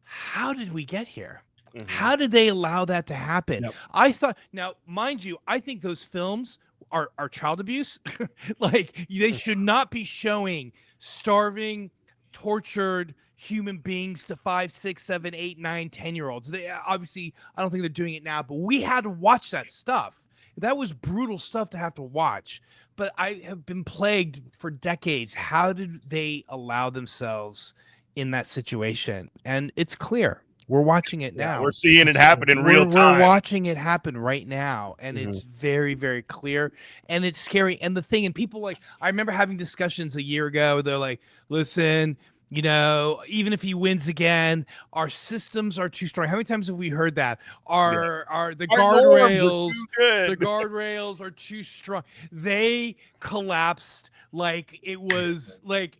how did we get here? Mm-hmm. How did they allow that to happen? Yep. I thought, now, mind you, I think those films are child abuse. Like, they should not be showing starving, tortured human beings to 5, 6, 7, 8, 9, 10-year-olds. They obviously, I don't think they're doing it now, but we had to watch that stuff. That was brutal stuff to have to watch. But I have been plagued for decades. How did they allow themselves in that situation? And it's clear. We're watching it now. Yeah, we're seeing it happen in real time. We're watching it happen right now. And it's very, very clear. And it's scary. And the thing, and people I remember having discussions a year ago. They're like, listen, even if he wins again, our systems are too strong. How many times have we heard that? The guardrails are too strong. They collapsed like it was like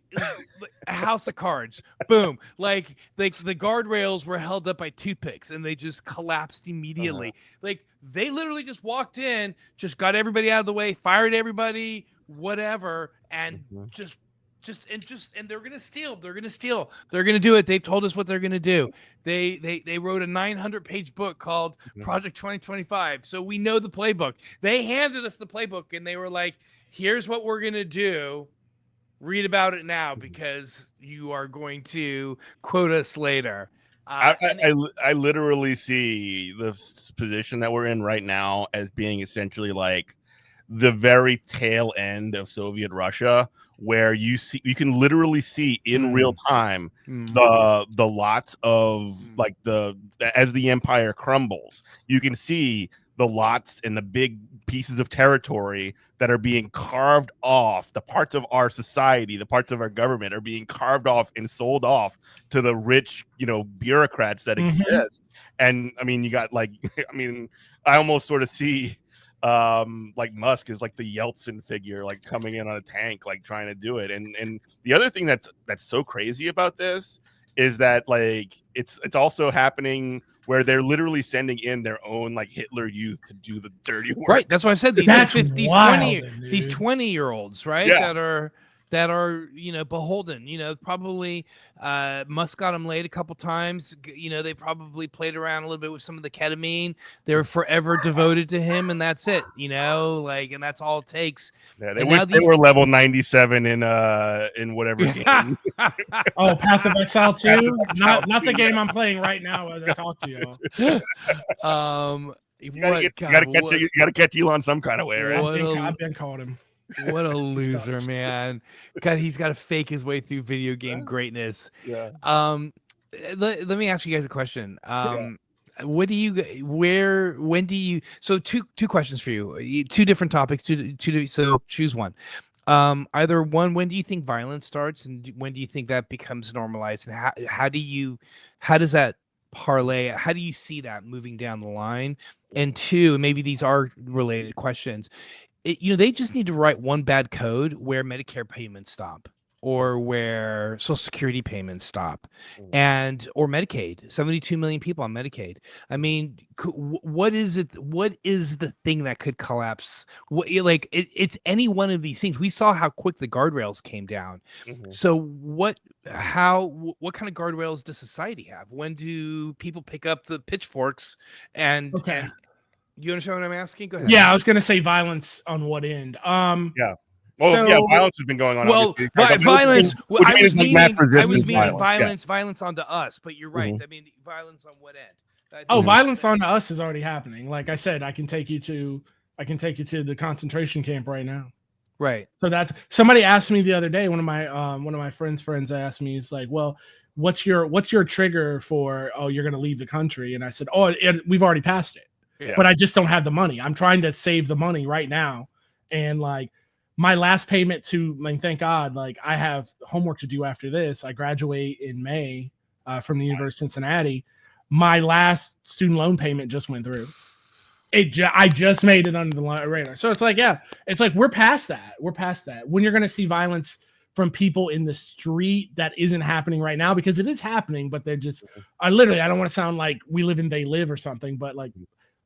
a house of cards. Boom. Like the guardrails were held up by toothpicks and they just collapsed immediately. Like they literally just walked in, just got everybody out of the way, fired everybody, whatever, and and they're gonna steal. They're gonna do it. They've told us what they're gonna do. They wrote a 900-page book called Project 2025. So we know the playbook. They handed us the playbook and they were like, here's what we're gonna do. Read about it now because you are going to quote us later. I literally see the position that we're in right now as being essentially like the very tail end of Soviet Russia, where you can literally see in real time the lots of like as the empire crumbles, you can see the lots and the big pieces of territory that are being carved off. The parts of our society, the parts of our government are being carved off and sold off to the rich, bureaucrats that exist. And I mean, you got I almost sort of see like Musk is like the Yeltsin figure, like coming in on a tank, like trying to do it. And the other thing that's so crazy about this is that like it's also happening where they're literally sending in their own like Hitler youth to do the dirty work. Right. That's why I said these 20-year-olds, right? Yeah. That are beholden. Probably Musk got them laid a couple times. They probably played around a little bit with some of the ketamine. They're forever devoted to him, and that's it. And that's all it takes. Yeah, they wish they were level 97 in whatever game. Oh, Path of Exile 2? Not the game I'm playing right now as I talk to you. You gotta catch Elon some kind of way, right? I've been called him. What a loser, man. God, he's got to fake his way through video game greatness. Yeah. Let me ask you guys a question. When do you, so two questions for you, 2 different topics, so choose one. Either one, when do you think violence starts and when do you think that becomes normalized? And how does that parlay? How do you see that moving down the line? And 2, maybe these are related questions. They just need to write one bad code where Medicare payments stop or where Social Security payments stop or Medicaid, 72 million people on Medicaid. I mean, what is it? What is the thing that could collapse? It's any one of these things. We saw how quick the guardrails came down. So what kind of guardrails does society have? When do people pick up the pitchforks and you understand what I'm asking? Go ahead. Yeah, I was going to say violence on what end? Yeah. Well, violence has been going on. Well, violence. I was meaning violence onto us. But you're right. I mean, violence on what end? Violence on us is already happening. Like I said, I can take you to the concentration camp right now. Right. So that's somebody asked me the other day. One of my friends asked me, he's like, well, what's your trigger for, oh, you're going to leave the country? And I said, we've already passed it, but I just don't have the money. I'm trying to save the money right now. And like my last payment thank God, like I have homework to do after this. I graduate in May from the University of Cincinnati. My last student loan payment just went through. I just made it under the radar. So it's like, we're past that. We're past that. When you're going to see violence from people in the street, that isn't happening right now, because it is happening, but they're just, I don't want to sound like we live and they live or something, but like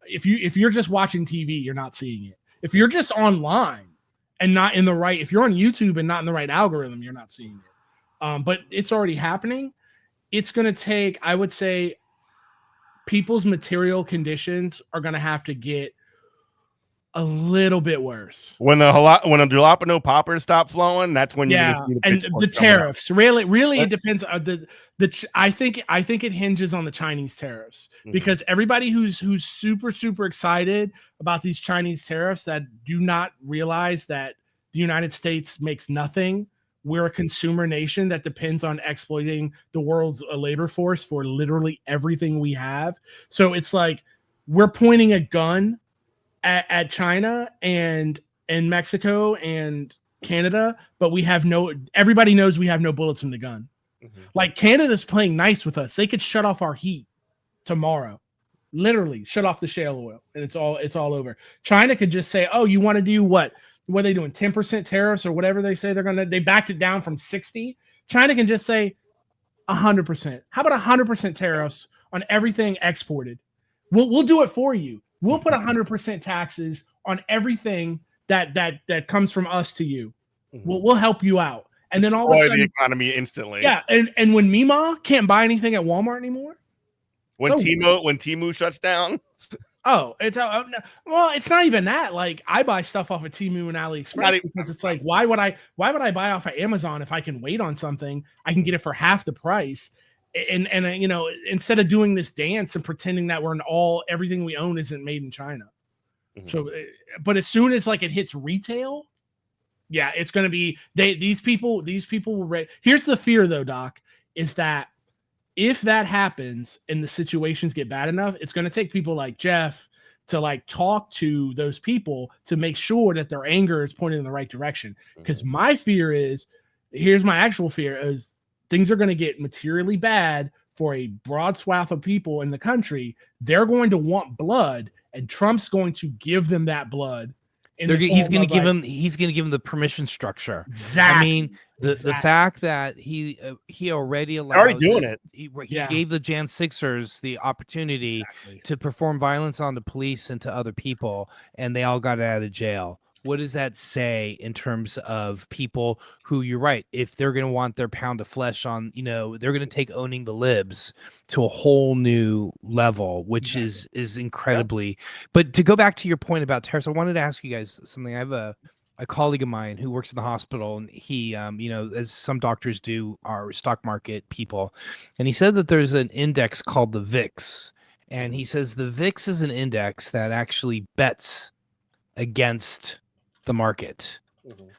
if you're just watching TV, you're not seeing it. If you're just online and not in the right, if you're on YouTube and not in the right algorithm, you're not seeing it. But it's already happening. It's going to take, I would say, people's material conditions are going to have to get a little bit worse. When a jalapeno poppers stop flowing, that's when you're going to see the tariffs. Really, it depends. I think it hinges on the Chinese tariffs, because everybody who's super, super excited about these Chinese tariffs that do not realize that the United States makes nothing. We're a consumer nation that depends on exploiting the world's labor force for literally everything we have. So it's like we're pointing a gun at China and Mexico and Canada, but everybody knows we have no bullets in the gun. Like Canada's playing nice with us. They could shut off our heat tomorrow. Literally shut off the shale oil, and it's all over. China could just say, oh, you want to do what? What are they doing? 10% tariffs or whatever they say they backed it down from 60. China can just say 100%. How about 100% tariffs on everything exported? We'll do it for you. We'll put 100% taxes on everything that comes from us to you. We'll help you out. And then all of a sudden, the economy instantly. Yeah, and when Mima can't buy anything at Walmart anymore, when Temu shuts down. Oh, it's not even that. Like I buy stuff off of Temu and AliExpress because it's like, why would I buy off of Amazon if I can wait on something? I can get it for half the price. And instead of doing this dance and pretending that everything we own isn't made in China. So, but as soon as like it hits retail, yeah, it's going to be these people will Here's the fear though, Doc, is that if that happens and the situations get bad enough, it's going to take people like Jeff to like talk to those people to make sure that their anger is pointed in the right direction. Because my fear here's my actual fear, is things are going to get materially bad for a broad swath of people in the country. They're going to want blood, and Trump's going to give them that blood. He's going to give him the permission structure. Exactly. I mean, the fact that he already allowed, already doing it. He gave the Jan 6ers the opportunity to perform violence on the police and to other people, and they all got out of jail. What does that say in terms of people who, you're right, if they're going to want their pound of flesh on, they're going to take owning the libs to a whole new level, which is incredibly. But to go back to your point about tariffs, I wanted to ask you guys something. I have a colleague of mine who works in the hospital, and he, as some doctors do, are stock market people. And he said that there's an index called the VIX. And he says the VIX is an index that actually bets against the market.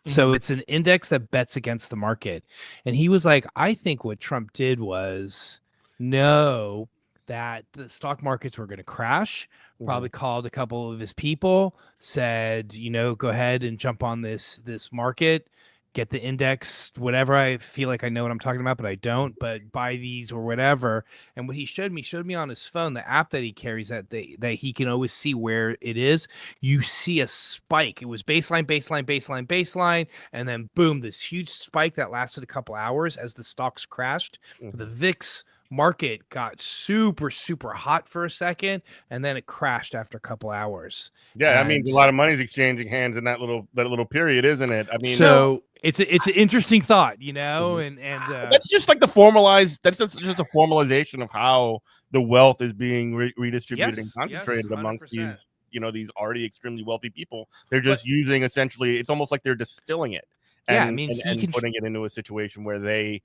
So it's an index that bets against the market. And he was like, I think what Trump did was know that the stock markets were going to crash, probably called a couple of his people, said, go ahead and jump on this market, get the index, whatever. I feel like I know what I'm talking about, but I don't, but buy these or whatever. And what he showed me on his phone, the app that he carries that he can always see where it is. You see a spike. It was baseline. And then boom, this huge spike that lasted a couple hours as the stocks crashed. The VIX market got super, super hot for a second, and then it crashed after a couple hours. Yeah, that means a lot of money's exchanging hands in that little period, isn't it? I mean, so it's an interesting thought, and that's just like that's just a formalization of how the wealth is being redistributed and concentrated amongst these, these already extremely wealthy people. They're just using, essentially, it's almost like they're distilling it and putting it into a situation where they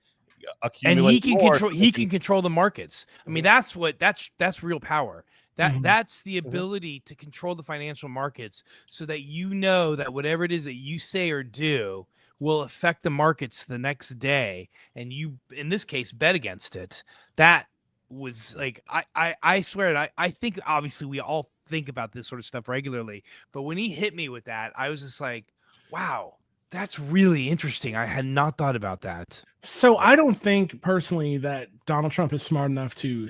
accumulate. And he can more. control. He can control the markets. I mean, that's real power. That's the ability to control the financial markets, so that you know that whatever it is that you say or do will affect the markets the next day, and you, in this case, bet against it. That was like, I swear, I think obviously we all think about this sort of stuff regularly, but when he hit me with that, I was just like, wow, that's really interesting. I had not thought about that. So I don't think personally that Donald Trump is smart enough to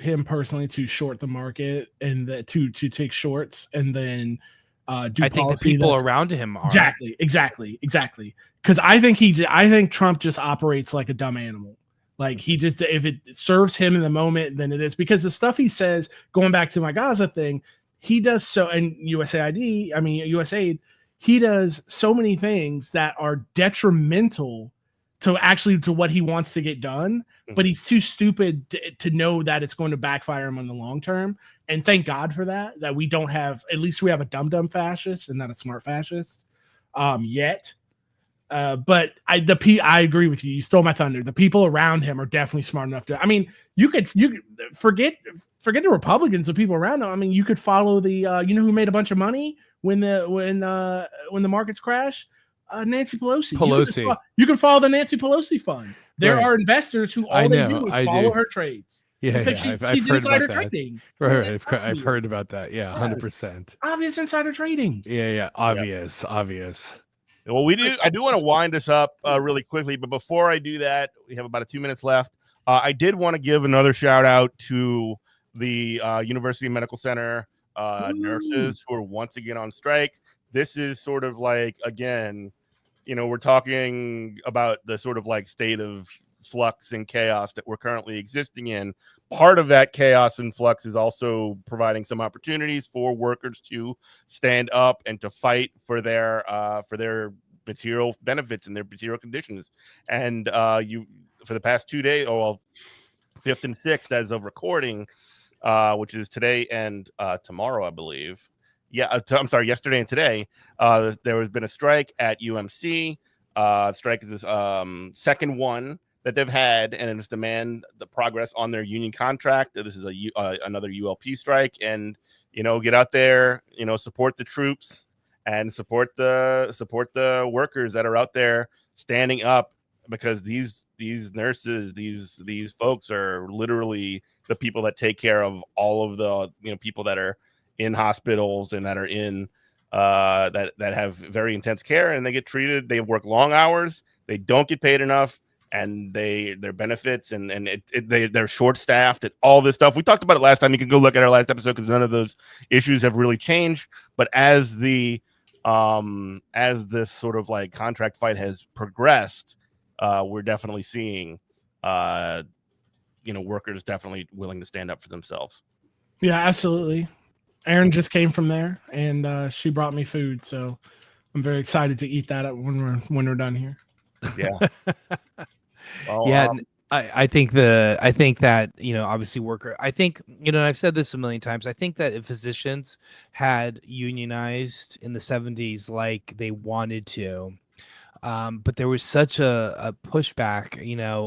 short the market and to take shorts and then do I think the policy people that's around him are. exactly. Because I think Trump just operates like a dumb animal. Like he just, if it serves him in the moment, then it is. Because the stuff he says, going back to my Gaza thing, he does so, and USAID, he does so many things that are detrimental to what he wants to get done, but he's too stupid to know that it's going to backfire him in the long term. And thank God for that we don't have, at least we have a dumb fascist and not a smart fascist yet. But I agree with you. You stole my thunder. The people around him are definitely smart enough to. I mean, you could forget the Republicans, the people around him. I mean, you could follow the who made a bunch of money when the markets crash. Nancy Pelosi. You can follow the Nancy Pelosi fund. There are investors who all they do is follow her trades. Yeah, because she's insider trading. Right, I've heard about that. Yeah, 100%. Obvious insider trading. Yeah, obvious. Well, I do want to wind this up really quickly, but before I do that, we have about 2 minutes left. I did want to give another shout out to the University Medical Center nurses who are once again on strike. This is sort of like, again, we're talking about the sort of like state of flux and chaos that we're currently existing in. Part of that chaos and flux is also providing some opportunities for workers to stand up and to fight for their material benefits and their material conditions. And for the past 2 days, 5th and 6th as of recording, which is today and tomorrow, I believe. I'm sorry, yesterday and today, there has been a strike at UMC. Strike is this second one that they've had, and it's demand the progress on their union contract. This is another ULP strike, and get out there, support the troops and support the workers that are out there standing up, because these nurses, these folks are literally the people that take care of all of the people that are in hospitals and that are in that have very intense care, and they get treated. They work long hours. They don't get paid enough. And their benefits and they're short staffed and all this stuff. We talked about it last time. You can go look at our last episode because none of those issues have really changed. But as this sort of like contract fight has progressed, we're definitely seeing workers definitely willing to stand up for themselves. Yeah, absolutely. Erin just came from there and she brought me food, so I'm very excited to eat that when we're done here. Yeah. I think that obviously worker. I think I've said this a million times. I think that if physicians had unionized in the 70s like they wanted to, but there was such a pushback,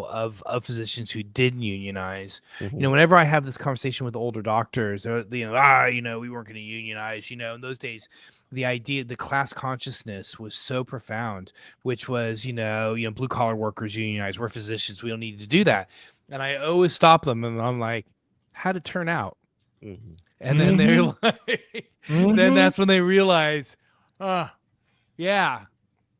of physicians who didn't unionize. Mm-hmm. Whenever I have this conversation with older doctors, we weren't going to unionize. In those days, the class consciousness was so profound, which was, blue collar workers unionize. We're physicians. We don't need to do that. And I always stop them and I'm like, how'd it turn out? Mm-hmm. And then they're like, then that's when they realize, yeah,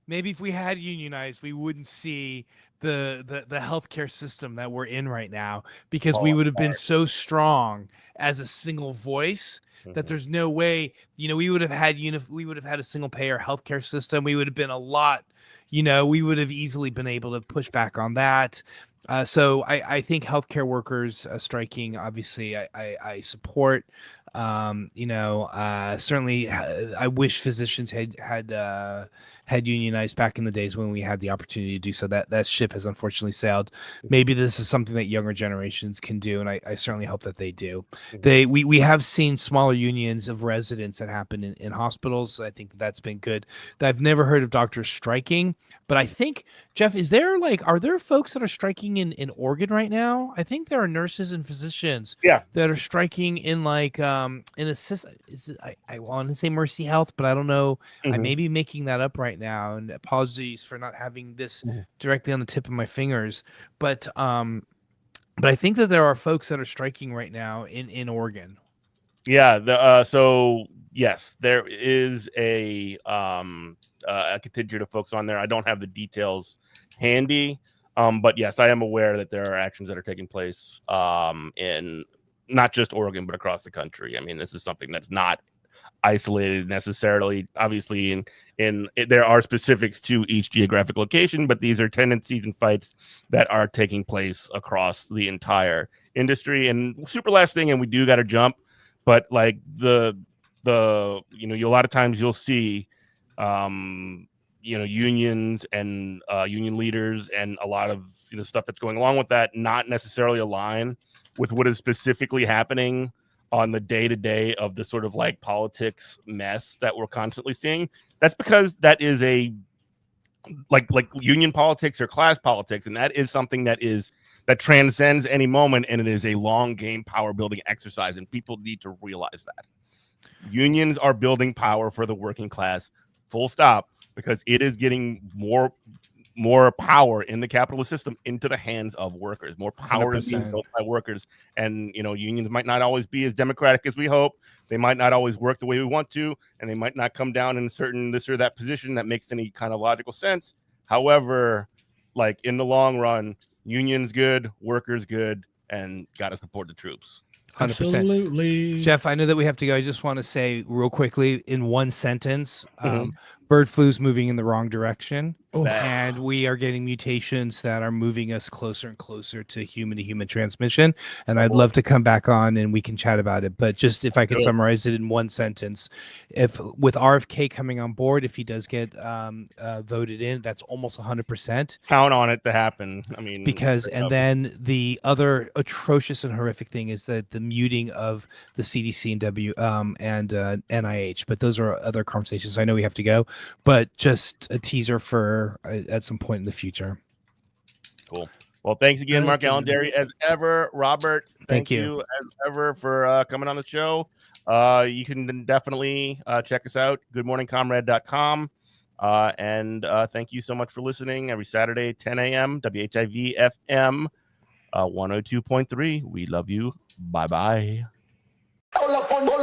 maybe if we had unionized, we wouldn't see the healthcare system that we're in right now, because we would have been so strong as a single voice that there's no way, we would have had a single payer healthcare system. We would have been a lot, we would have easily been able to push back on that. So I think healthcare workers striking, obviously, I support. Certainly, I wish physicians had had unionized back in the days when we had the opportunity to do so. That ship has unfortunately sailed. Maybe this is something that younger generations can do, and I certainly hope that they do. We have seen smaller unions of residents that happen in hospitals. I think that's been good. I've never heard of doctors striking, but I think, Jeff, are there folks that are striking in Oregon right now? I think there are nurses and physicians that are striking in I want to say Mercy Health, but I don't know. I may be making that up right now, and apologies for not having this directly on the tip of my fingers. But I think that there are folks that are striking right now in Oregon. Yeah. So yes, there is a contingent of folks on there. I don't have the details handy, but yes, I am aware that there are actions that are taking place in not just Oregon, but across the country. I mean, this is something that's not isolated necessarily. Obviously, there are specifics to each geographic location, but these are tendencies and fights that are taking place across the entire industry. And super last thing, and we do got to jump, but like a lot of times you'll see unions and union leaders and a lot of stuff that's going along with that not necessarily align with what is specifically happening on the day-to-day of the sort of like politics mess that we're constantly seeing. That's because that is a like union politics or class politics, and that is something that transcends any moment, and it is a long game power building exercise, and people need to realize that unions are building power for the working class, full stop, because it is getting more power in the capitalist system into the hands of workers. More power 100%. Is being built by workers. And, unions might not always be as democratic as we hope. They might not always work the way we want to, and they might not come down in certain this or that position that makes any kind of logical sense. However, like in the long run, unions good, workers good, and got to support the troops. 100%. Absolutely. Jeff, I know that we have to go. I just want to say real quickly in one sentence, bird flu's moving in the wrong direction. And we are getting mutations that are moving us closer and closer to human transmission. And I'd love to come back on and we can chat about it. But just if I could summarize it in one sentence, if with RFK coming on board, if he does get voted in, that's almost 100%. Count on it to happen. I mean, and then the other atrocious and horrific thing is that the muting of the CDC and NIH. But those are other conversations. I know we have to go, but just a teaser for at some point in the future. Cool. Well, thanks again, Mark Allandary, as ever. Robert, thank you as ever for coming on the show. You can definitely check us out, goodmorningcomrade.com. And thank you so much for listening every Saturday, 10 a.m., WHIV FM 102.3. We love you. Bye-bye. Hold up on